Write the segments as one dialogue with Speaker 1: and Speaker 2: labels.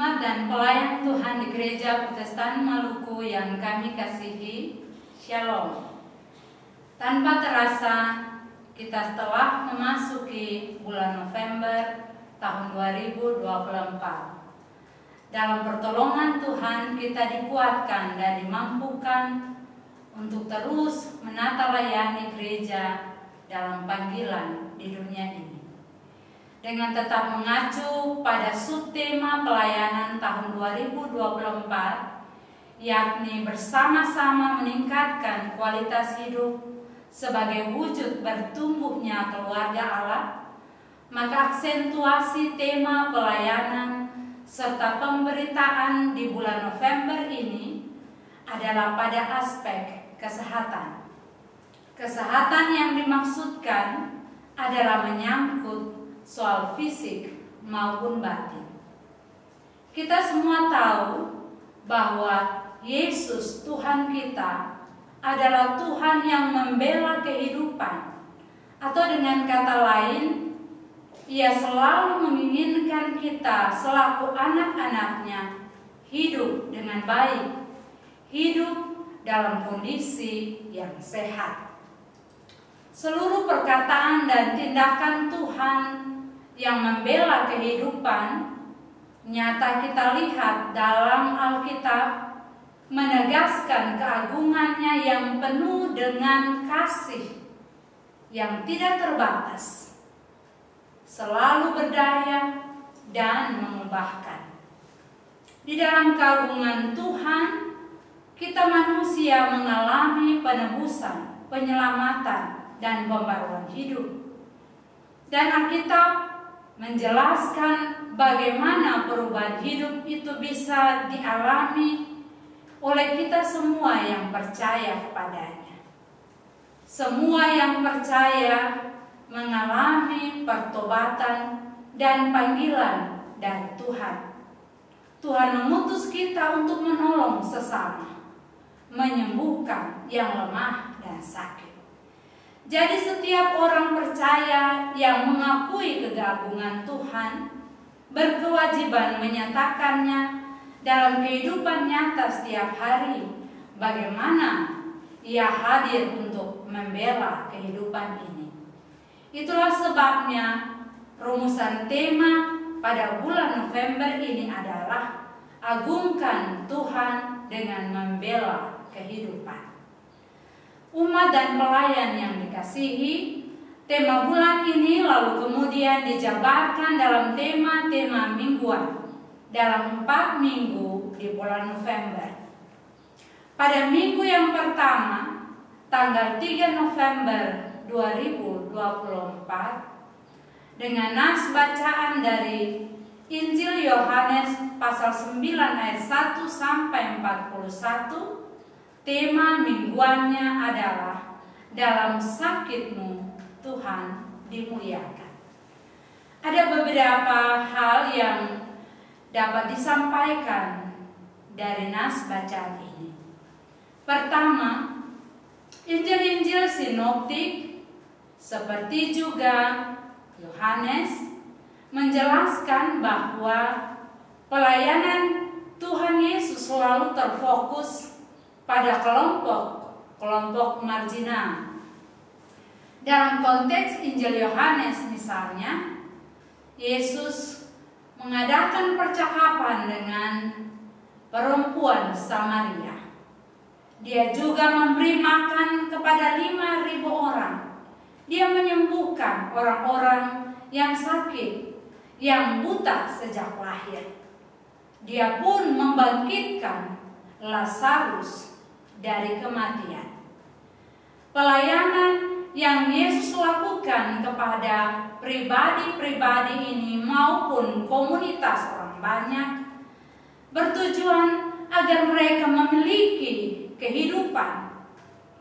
Speaker 1: Umat dan pelayan Tuhan di Gereja Protestan Maluku yang kami kasihi, Shalom. Tanpa terasa, kita telah memasuki bulan November tahun 2024. Dalam pertolongan Tuhan kita dikuatkan dan dimampukan untuk terus menata layani gereja dalam panggilan di dunia ini. Dengan tetap mengacu pada subtema pelayanan tahun 2024, yakni bersama-sama meningkatkan kualitas hidup sebagai wujud bertumbuhnya keluarga Allah, maka aksentuasi tema pelayanan serta pemberitaan di bulan November ini adalah pada aspek kesehatan. Kesehatan yang dimaksudkan adalah menyangkut soal fisik maupun batin. Kita semua tahu bahwa Yesus Tuhan kita adalah Tuhan yang membela kehidupan, atau dengan kata lain, Ia selalu menginginkan kita selaku anak-anaknya hidup dengan baik, hidup dalam kondisi yang sehat. Seluruh perkataan dan tindakan Tuhan yang membela kehidupan, nyata kita lihat dalam Alkitab, menegaskan keagungannya yang penuh dengan kasih yang tidak terbatas, selalu berdaya dan mengubahkan. Di dalam keagungan Tuhan, kita manusia mengalami penebusan, penyelamatan, dan pembaruan hidup. Dan Alkitab menjelaskan bagaimana perubahan hidup itu bisa dialami oleh kita semua yang percaya kepadanya. Semua yang percaya mengalami pertobatan dan panggilan dari Tuhan. Tuhan mengutus kita untuk menolong sesama, menyembuhkan yang lemah dan sakit. Jadi setiap orang percaya yang mengakui keagungan Tuhan berkewajiban menyatakannya dalam kehidupan nyata setiap hari, bagaimana Ia hadir untuk membela kehidupan ini. Itulah sebabnya rumusan tema pada bulan November ini adalah agungkan Tuhan dengan membela kehidupan. Umat dan pelayan yang dikasihi, tema bulan ini lalu kemudian dijabarkan dalam tema-tema mingguan dalam 4 minggu di bulan November. Pada minggu yang pertama, tanggal 3 November 2024, dengan nas bacaan dari Injil Yohanes pasal 9 ayat 1 sampai 41, tema mingguannya adalah dalam sakitmu Tuhan dimuliakan. Ada beberapa hal yang dapat disampaikan dari nas bacaan ini. Pertama, Injil-Injil sinoptik seperti juga Yohanes menjelaskan bahwa pelayanan Tuhan Yesus selalu terfokus pada kelompok marginal. Dalam konteks Injil Yohanes misalnya, Yesus mengadakan percakapan dengan perempuan Samaria. Dia juga memberi makan kepada 5.000 orang. Dia menyembuhkan orang-orang yang sakit, yang buta sejak lahir. Dia pun membangkitkan Lazarus dari kematian. Pelayanan yang Yesus lakukan kepada pribadi-pribadi ini maupun komunitas orang banyak bertujuan agar mereka memiliki kehidupan,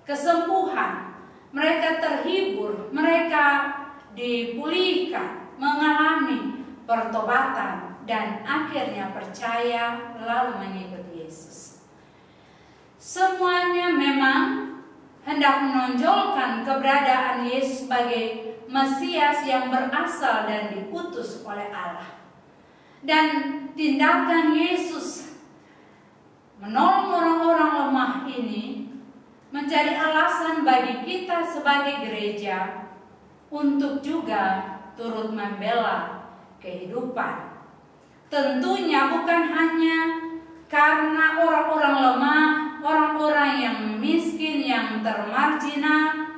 Speaker 1: kesembuhan, mereka terhibur, mereka dipulihkan, mengalami pertobatan, dan akhirnya percaya lalu mengikuti Yesus. Semuanya memang hendak menonjolkan keberadaan Yesus sebagai Mesias yang berasal dan diutus oleh Allah. Dan tindakan Yesus menolong orang-orang lemah ini menjadi alasan bagi kita sebagai gereja untuk juga turut membela kehidupan. Tentunya bukan hanya karena orang-orang lemah, orang-orang yang miskin, yang termarginal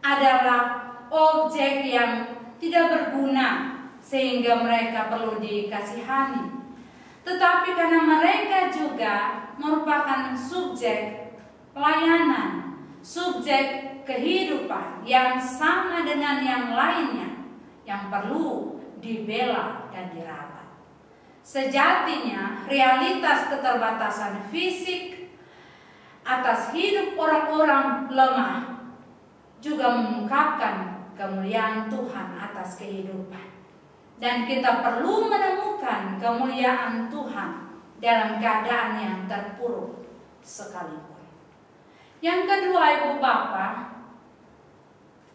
Speaker 1: adalah objek yang tidak berguna sehingga mereka perlu dikasihani. Tetapi karena mereka juga merupakan subjek pelayanan, subjek kehidupan yang sama dengan yang lainnya, yang perlu dibela dan dirawat. Sejatinya realitas keterbatasan fisik atas hidup orang-orang lemah juga mengungkapkan kemuliaan Tuhan atas kehidupan. Dan kita perlu menemukan kemuliaan Tuhan dalam keadaan yang terpuruk sekalipun. Yang kedua, Ibu Bapak,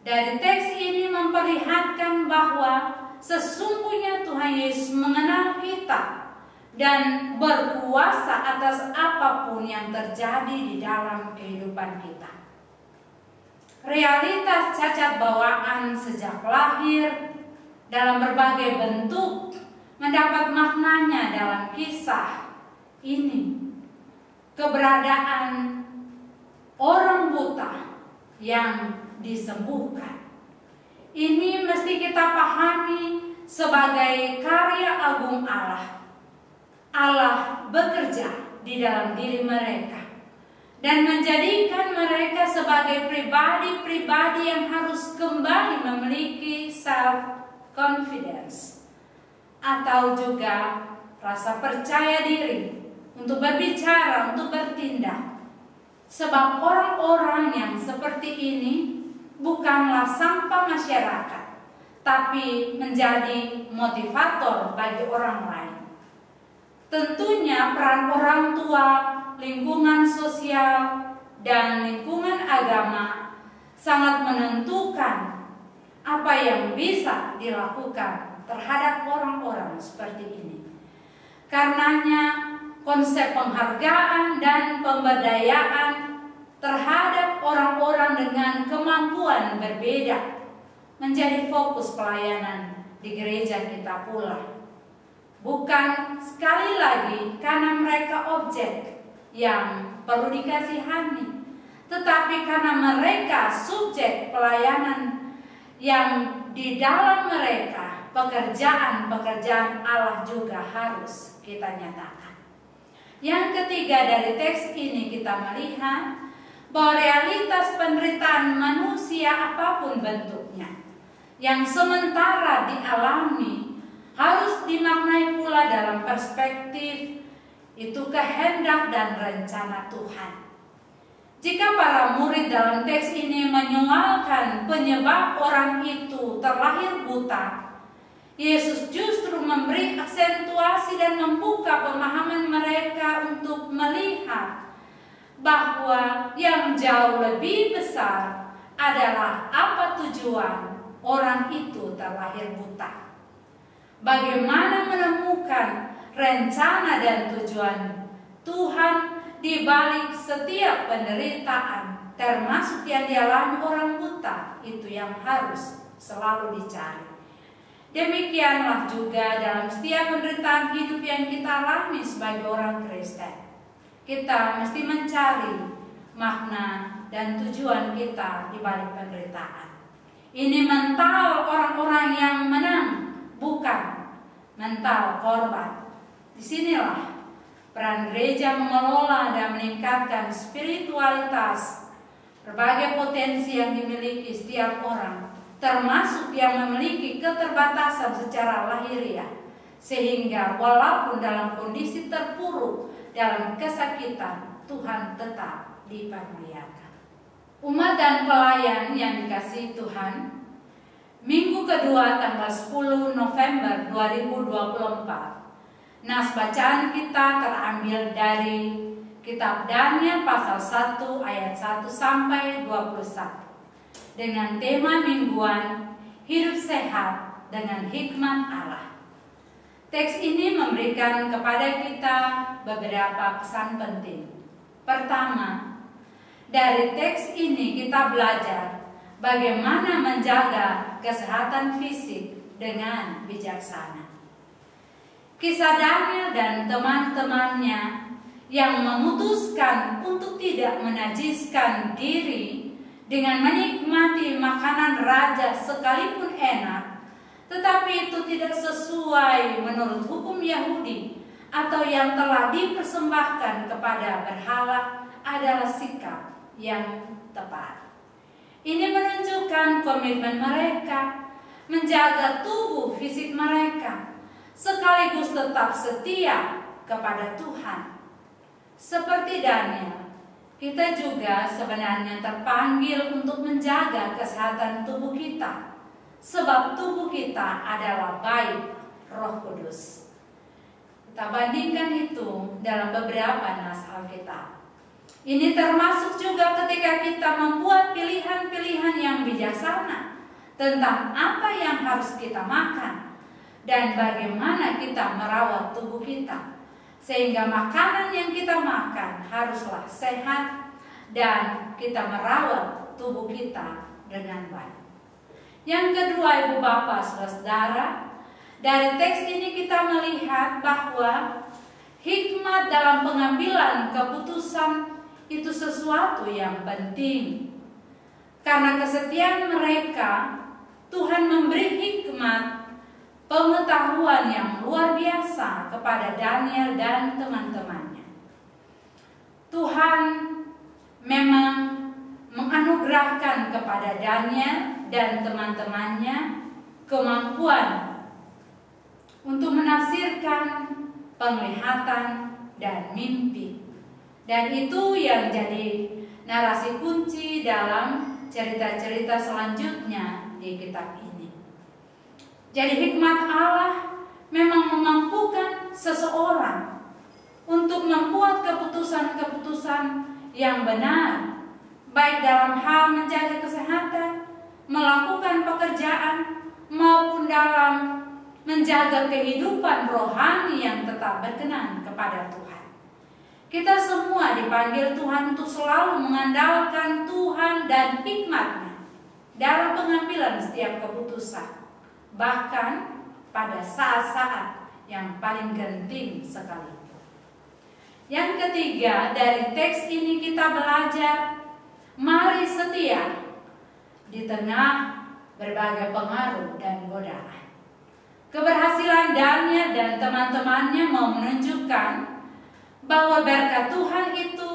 Speaker 1: dari teks ini memperlihatkan bahwa sesungguhnya Tuhan Yesus mengenal kita dan berkuasa atas apapun yang terjadi di dalam kehidupan kita. Realitas cacat bawaan sejak lahir dalam berbagai bentuk mendapat maknanya dalam kisah ini. Keberadaan orang buta yang disembuhkan ini mesti kita pahami sebagai karya agung Allah. Allah bekerja di dalam diri mereka dan menjadikan mereka sebagai pribadi-pribadi yang harus kembali memiliki self-confidence atau juga rasa percaya diri untuk berbicara, untuk bertindak. Sebab orang-orang yang seperti ini bukanlah sampah masyarakat, tapi menjadi motivator bagi orang lain. Tentunya peran orang tua, lingkungan sosial, dan lingkungan agama sangat menentukan apa yang bisa dilakukan terhadap orang-orang seperti ini. Karenanya konsep penghargaan dan pemberdayaan terhadap orang-orang dengan kemampuan berbeda menjadi fokus pelayanan di gereja kita pula. Bukan sekali lagi karena mereka objek yang perlu dikasihani, tetapi karena mereka subjek pelayanan yang di dalam mereka pekerjaan-pekerjaan Allah juga harus kita nyatakan. Yang ketiga, dari teks ini kita melihat bahwa realitas penderitaan manusia apapun bentuknya yang sementara dialami harus dimaknai pula dalam perspektif itu kehendak dan rencana Tuhan. Jika para murid dalam teks ini menyoalkan penyebab orang itu terlahir buta, Yesus justru memberi aksentuasi dan membuka pemahaman mereka untuk melihat bahwa yang jauh lebih besar adalah apa tujuan orang itu terlahir buta. Bagaimana menemukan rencana dan tujuan Tuhan di balik setiap penderitaan, termasuk yang dialami orang buta, itu yang harus selalu dicari. Demikianlah juga dalam setiap penderitaan hidup yang kita alami sebagai orang Kristen. Kita mesti mencari makna dan tujuan kita di balik penderitaan. Ini mental orang-orang yang menang, bukan mental korban. Disinilah peran gereja mengelola dan meningkatkan spiritualitas, berbagai potensi yang dimiliki setiap orang, termasuk yang memiliki keterbatasan secara lahiriah, sehingga walaupun dalam kondisi terpuruk, dalam kesakitan, Tuhan tetap dipermuliakan. Umat dan pelayan yang dikasihi Tuhan, minggu kedua tanggal 10 November 2024, nas bacaan kita terambil dari kitab Daniel pasal 1 ayat 1 sampai 21 dengan tema mingguan hidup sehat dengan hikmat Allah. Teks ini memberikan kepada kita beberapa pesan penting. Pertama, dari teks ini kita belajar bagaimana menjaga kesehatan fisik dengan bijaksana. Kisah Daniel dan teman-temannya yang memutuskan untuk tidak menajiskan diri dengan menikmati makanan raja sekalipun enak, tetapi itu tidak sesuai menurut hukum Yahudi atau yang telah dipersembahkan kepada berhala adalah sikap yang tepat. Ini menunjukkan komitmen mereka menjaga tubuh fisik mereka sekaligus tetap setia kepada Tuhan. Seperti Daniel, kita juga sebenarnya terpanggil untuk menjaga kesehatan tubuh kita, sebab tubuh kita adalah bait Roh Kudus. Kita bandingkan itu dalam beberapa nas Alkitab. Ini termasuk juga ketika kita membuat pilihan-pilihan yang bijaksana tentang apa yang harus kita makan dan bagaimana kita merawat tubuh kita, sehingga makanan yang kita makan haruslah sehat dan kita merawat tubuh kita dengan baik. Yang kedua, Ibu Bapak Saudara, dari teks ini kita melihat bahwa hikmat dalam pengambilan keputusan itu sesuatu yang penting. Karena kesetiaan mereka, Tuhan memberi hikmat pengetahuan yang luar biasa kepada Daniel dan teman-temannya. Tuhan memang menganugerahkan kepada Daniel dan teman-temannya kemampuan untuk menafsirkan penglihatan dan mimpi. Dan itu yang jadi narasi kunci dalam cerita-cerita selanjutnya di kitab ini. Jadi hikmat Allah memang memampukan seseorang untuk membuat keputusan-keputusan yang benar, baik dalam hal menjaga kesehatan, melakukan pekerjaan, maupun dalam menjaga kehidupan rohani yang tetap berkenan kepada Tuhan. Kita semua dipanggil Tuhan untuk selalu mengandalkan Tuhan dan hikmat-Nya dalam pengambilan setiap keputusan, bahkan pada saat-saat yang paling genting sekalipun. Yang ketiga, dari teks ini kita belajar mari setia di tengah berbagai pengaruh dan godaan. Keberhasilan Daniel dan teman-temannya mau menunjukkan bahwa berkat Tuhan itu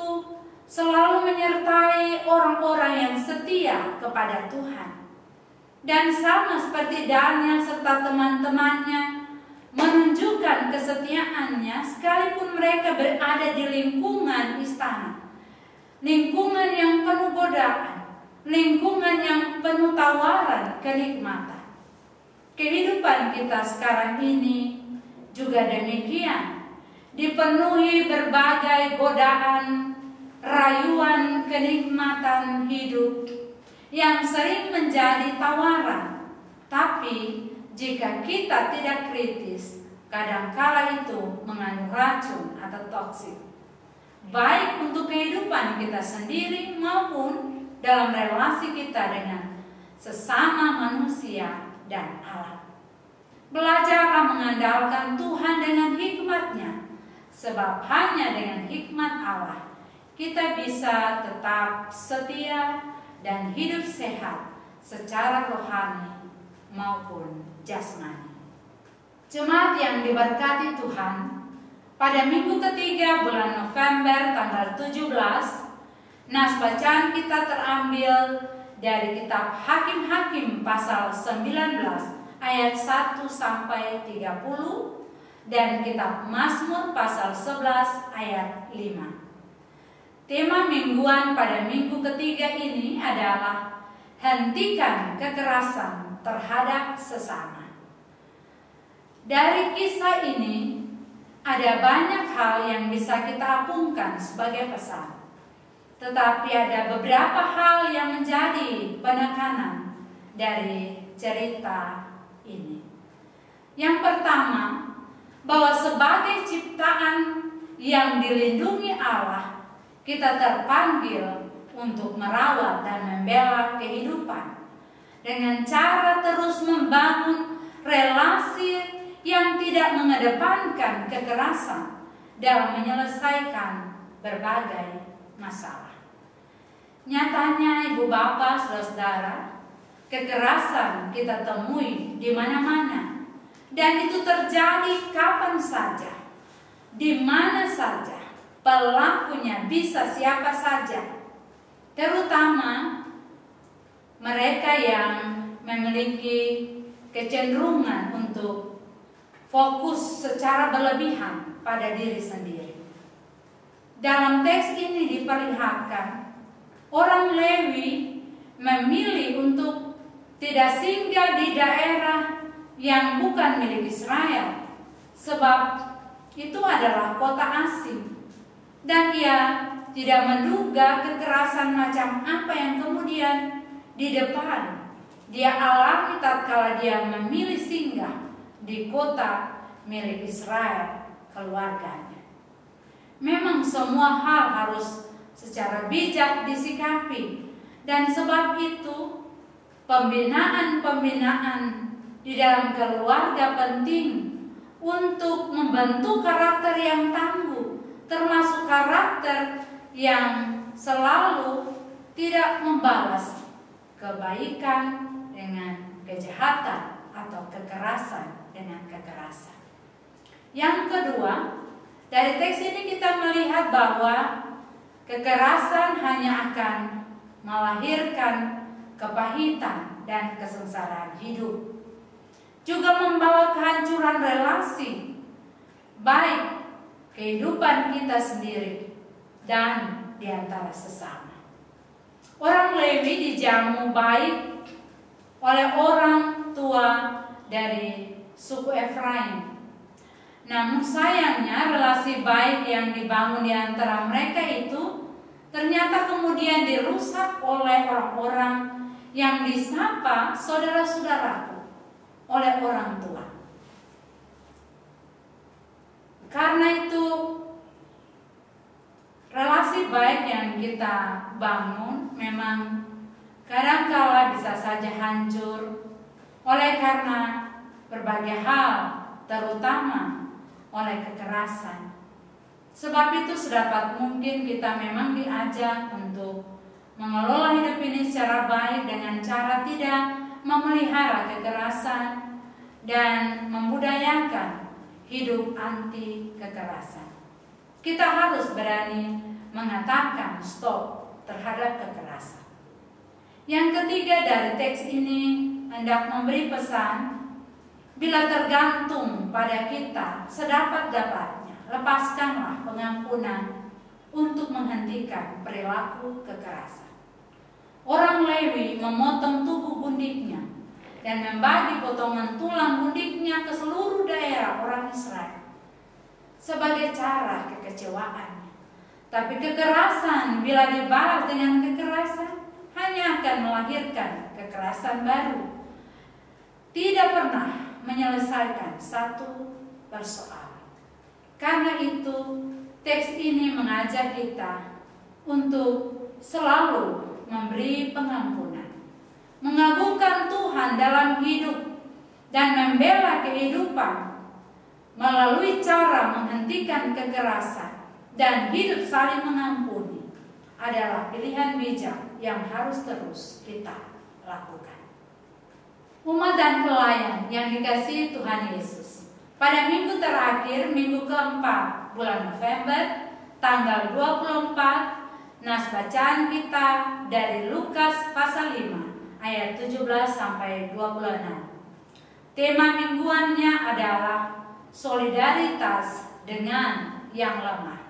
Speaker 1: selalu menyertai orang-orang yang setia kepada Tuhan. Dan sama seperti Daniel serta teman-temannya menunjukkan kesetiaannya sekalipun mereka berada di lingkungan istana, lingkungan yang penuh godaan, lingkungan yang penuh tawaran kenikmatan. Kehidupan kita sekarang ini juga demikian, dipenuhi berbagai godaan, rayuan kenikmatan hidup yang sering menjadi tawaran. Tapi jika kita tidak kritis, kadangkala itu mengandung racun atau toksik, baik untuk kehidupan kita sendiri maupun dalam relasi kita dengan sesama manusia dan Allah. Belajarlah mengandalkan Tuhan dengan hikmat-Nya, sebab hanya dengan hikmat Allah kita bisa tetap setia dan hidup sehat secara rohani maupun jasmani. Jemaat yang diberkati Tuhan, pada minggu ketiga bulan November tanggal 17, nas bacaan kita terambil dari kitab Hakim-Hakim pasal 19 ayat 1 sampai 30 dan kitab Mazmur pasal 11 ayat 5. Tema mingguan pada minggu ketiga ini adalah hentikan kekerasan terhadap sesama. Dari kisah ini ada banyak hal yang bisa kita apungkan sebagai pesan. Tetapi ada beberapa hal yang menjadi penekanan dari cerita ini. Yang pertama, bahwa sebagai ciptaan yang dilindungi Allah, kita terpanggil untuk merawat dan membela kehidupan dengan cara terus membangun relasi yang tidak mengedepankan kekerasan dalam menyelesaikan berbagai masalah. Nyatanya ibu bapak saudara, kekerasan kita temui di mana-mana, dan itu terjadi kapan saja, di mana saja, pelakunya bisa siapa saja, terutama mereka yang memiliki kecenderungan untuk fokus secara berlebihan pada diri sendiri. Dalam teks ini diperlihatkan orang Lewi memilih untuk tidak singgah di daerah yang bukan milik Israel, sebab itu adalah kota asing, dan ia tidak menduga kekerasan macam apa yang kemudian di depan dia alami tatkala dia memilih singgah di kota milik Israel, keluarganya. Memang semua hal harus secara bijak disikapi, dan sebab itu pembinaan di dalam keluarga penting untuk membentuk karakter yang tangguh, termasuk karakter yang selalu tidak membalas kebaikan dengan kejahatan atau kekerasan dengan kekerasan. Yang kedua, dari teks ini kita melihat bahwa kekerasan hanya akan melahirkan kepahitan dan kesengsaraan hidup, juga membawa kehancuran relasi, baik kehidupan kita sendiri dan di antara sesama. Orang Lewi dijamu baik oleh orang tua dari suku Efraim. Namun sayangnya relasi baik yang dibangun di antara mereka itu ternyata kemudian dirusak oleh orang-orang yang disapa saudara-saudaraku, oleh orang tua. Karena itu relasi baik yang kita bangun memang kadangkala bisa saja hancur oleh karena berbagai hal, terutama oleh kekerasan. Sebab itu sedapat mungkin kita memang diajak untuk mengelola hidup ini secara baik dengan cara tidak memelihara kekerasan dan membudayakan hidup anti kekerasan. Kita harus berani mengatakan stop terhadap kekerasan. Yang ketiga, dari teks ini hendak memberi pesan, bila tergantung pada kita sedapat-dapatnya, lepaskanlah pengampunan untuk menghentikan perilaku kekerasan. Orang Lewi memotong tubuh bundiknya dan membagi potongan tulang bundiknya ke seluruh daerah orang Israel sebagai cara kekecewaannya. Tapi kekerasan bila dibalas dengan kekerasan hanya akan melahirkan kekerasan baru, tidak pernah menyelesaikan satu persoalan. Karena itu teks ini mengajak kita untuk selalu memberi pengampunan, mengagungkan Tuhan dalam hidup, dan membela kehidupan melalui cara menghentikan kekerasan dan hidup saling mengampuni adalah pilihan bijak yang harus terus kita lakukan. Umat dan pelayan yang dikasihi Tuhan Yesus, pada minggu terakhir, minggu keempat bulan November, tanggal 24, nas bacaan kita dari Lukas pasal 5 ayat 17 sampai 26. Tema mingguannya adalah solidaritas dengan yang lemah.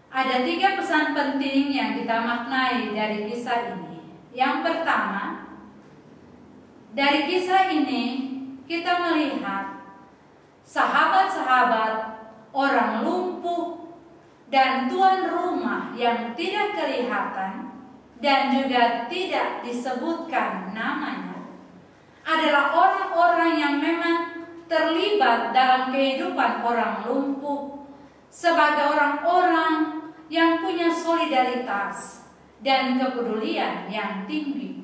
Speaker 1: Ada 3 pesan penting yang kita maknai dari kisah ini. Yang pertama, dari kisah ini kita melihat sahabat-sahabat orang lumpuh dan tuan rumah yang tidak kelihatan dan juga tidak disebutkan namanya adalah orang-orang yang memang terlibat dalam kehidupan orang lumpuh sebagai orang-orang yang punya solidaritas dan kepedulian yang tinggi.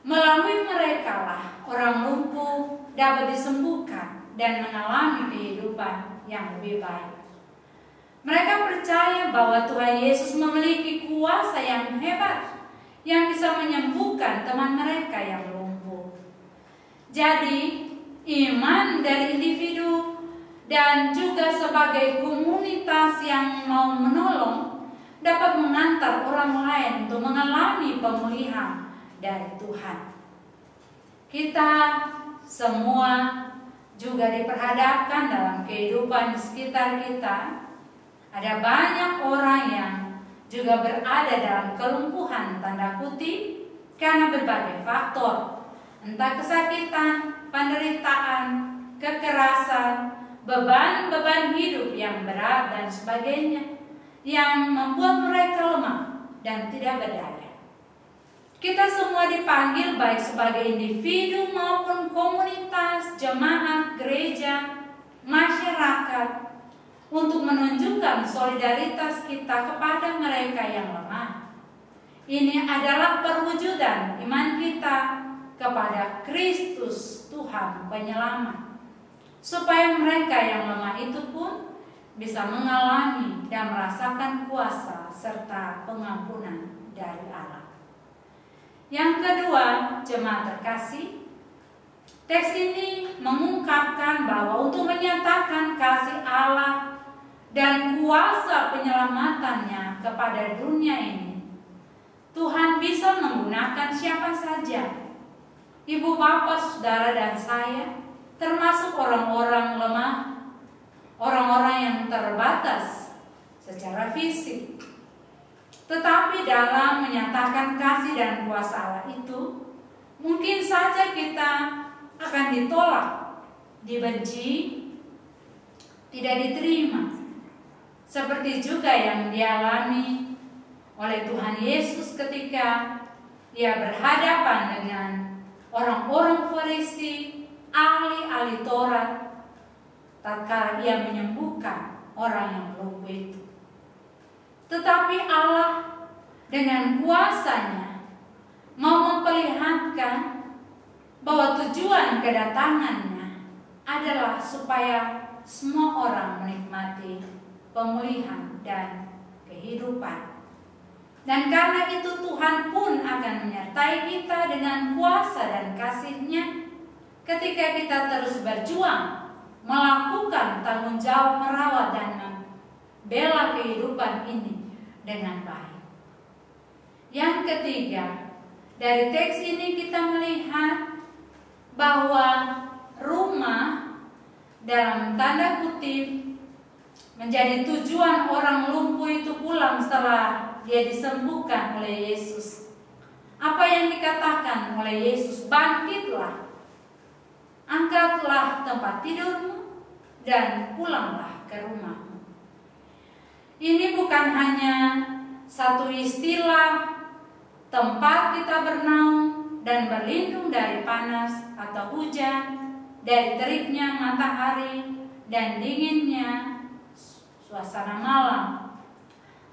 Speaker 1: Melalui merekalah orang lumpuh dapat disembuhkan dan mengalami kehidupan yang lebih baik. Mereka percaya bahwa Tuhan Yesus memiliki kuasa yang hebat yang bisa menyembuhkan teman mereka yang lumpuh. Jadi, iman dari individu dan juga sebagai komunitas yang mau menolong dapat mengantar orang lain untuk mengalami pemulihan dari Tuhan. Kita semua juga diperhadapkan dalam kehidupan di sekitar kita. Ada banyak orang yang juga berada dalam kelumpuhan tanda kutip karena berbagai faktor, entah kesakitan, penderitaan, kekerasan, beban-beban hidup yang berat dan sebagainya yang membuat mereka lemah dan tidak berdaya. Kita semua dipanggil baik sebagai individu maupun komunitas, jemaat, gereja, masyarakat untuk menunjukkan solidaritas kita kepada mereka yang lemah. Ini adalah perwujudan iman kita kepada Kristus Tuhan Penyelamat, supaya mereka yang lemah itu pun bisa mengalami dan merasakan kuasa serta pengampunan dari Allah. Yang kedua, jemaat terkasih, teks ini mengungkapkan bahwa untuk menyatakan kasih Allah dan kuasa penyelamatannya kepada dunia ini, Tuhan bisa menggunakan siapa saja. Ibu, bapak, saudara, dan saya, termasuk orang-orang lemah, orang-orang yang terbatas secara fisik. Tetapi dalam menyatakan kasih dan kuasa Allah itu, mungkin saja kita akan ditolak, dibenci, tidak diterima. Seperti juga yang dialami oleh Tuhan Yesus ketika Ia berhadapan dengan orang-orang Farisi, ahli-ahli Taurat, tatkala Ia menyembuhkan orang yang lumpuh itu. Tetapi Allah dengan kuasa-Nya mau memperlihatkan bahwa tujuan kedatangannya adalah supaya semua orang menikmati pemulihan dan kehidupan. Dan karena itu Tuhan pun akan menyertai kita dengan kuasa dan kasih-Nya ketika kita terus berjuang melakukan tanggung jawab merawat dan membela kehidupan ini dengan baik. Yang ketiga, dari teks ini kita melihat bahwa rumah dalam tanda kutip menjadi tujuan orang lumpuh itu pulang setelah dia disembuhkan oleh Yesus. Apa yang dikatakan oleh Yesus? Bangkitlah, angkatlah tempat tidurmu, dan pulanglah ke rumahmu. Ini bukan hanya satu istilah tempat kita bernaung dan berlindung dari panas atau hujan, dari teriknya matahari dan dinginnya suasana malam.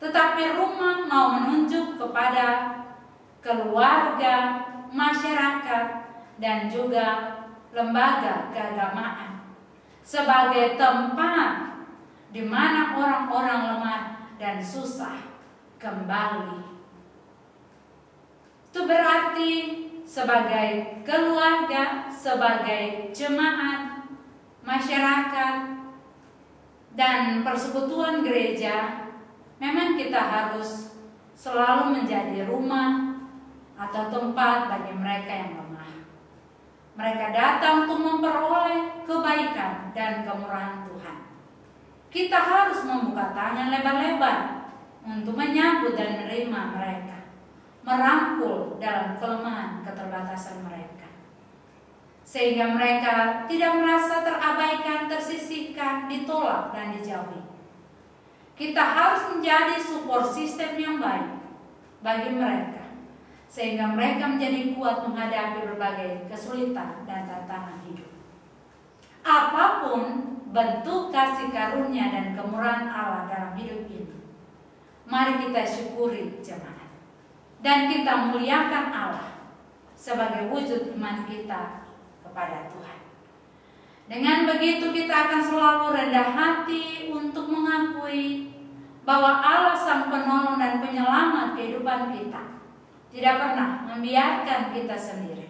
Speaker 1: Tetapi rumah mau menunjuk kepada keluarga, masyarakat, dan juga lembaga keagamaan sebagai tempat di mana orang-orang lemah dan susah kembali. Itu berarti sebagai keluarga, sebagai jemaat, masyarakat, dan persekutuan gereja, memang kita harus selalu menjadi rumah atau tempat bagi mereka yang lemah. Mereka datang untuk memperoleh kebaikan dan kemurahan Tuhan. Kita harus membuka tangan lebar-lebar untuk menyambut dan menerima mereka, merangkul dalam kelemahan keterbatasan mereka, sehingga mereka tidak merasa terabaikan, tersisihkan, ditolak, dan dijauhi. Kita harus menjadi support system yang baik bagi mereka, sehingga mereka menjadi kuat menghadapi berbagai kesulitan dan tantangan hidup. apapun bentuk kasih karunia dan kemurahan Allah dalam hidup ini, mari kita syukuri jemaat, dan kita muliakan Allah sebagai wujud iman kita kepada Tuhan. Dengan begitu kita akan selalu rendah hati untuk mengakui bahwa Allah Sang Penolong dan Penyelamat kehidupan kita tidak pernah membiarkan kita sendiri.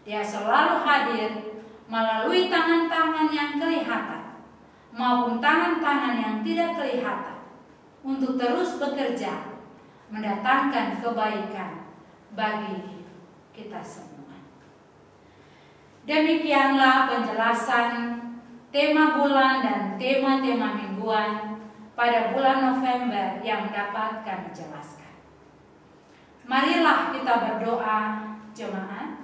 Speaker 1: Dia selalu hadir melalui tangan-tangan yang kelihatan maupun tangan-tangan yang tidak kelihatan untuk terus bekerja mendatangkan kebaikan bagi kita semua. Demikianlah penjelasan tema bulan dan tema-tema mingguan pada bulan November yang dapat kami jelaskan. Marilah kita berdoa, jemaat,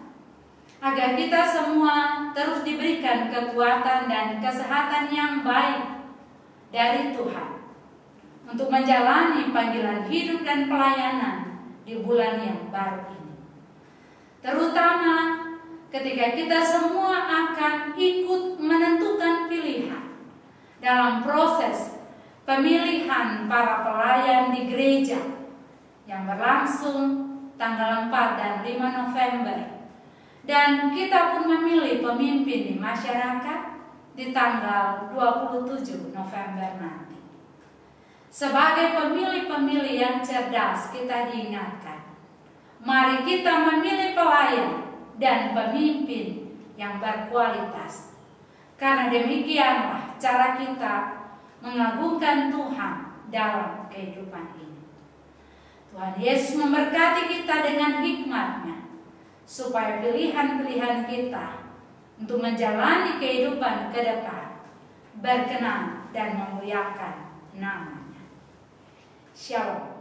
Speaker 1: agar kita semua terus diberikan kekuatan dan kesehatan yang baik dari Tuhan untuk menjalani panggilan hidup dan pelayanan di bulan yang baru ini. Terutama ketika kita semua akan ikut menentukan pilihan dalam proses pemilihan para pelayan di gereja yang berlangsung tanggal 4 dan 5 November. Dan kita pun memilih pemimpin di masyarakat di tanggal 27 November nanti. Sebagai pemilih-pemilih yang cerdas, kita diingatkan, mari kita memilih pelayan dan pemimpin yang berkualitas. Karena demikianlah cara kita mengagungkan Tuhan dalam kehidupan ini. Tuhan Yesus memberkati kita dengan hikmat-Nya, supaya pilihan-pilihan kita untuk menjalani kehidupan ke depan berkenan dan memuliakan nama-Nya. Shalom.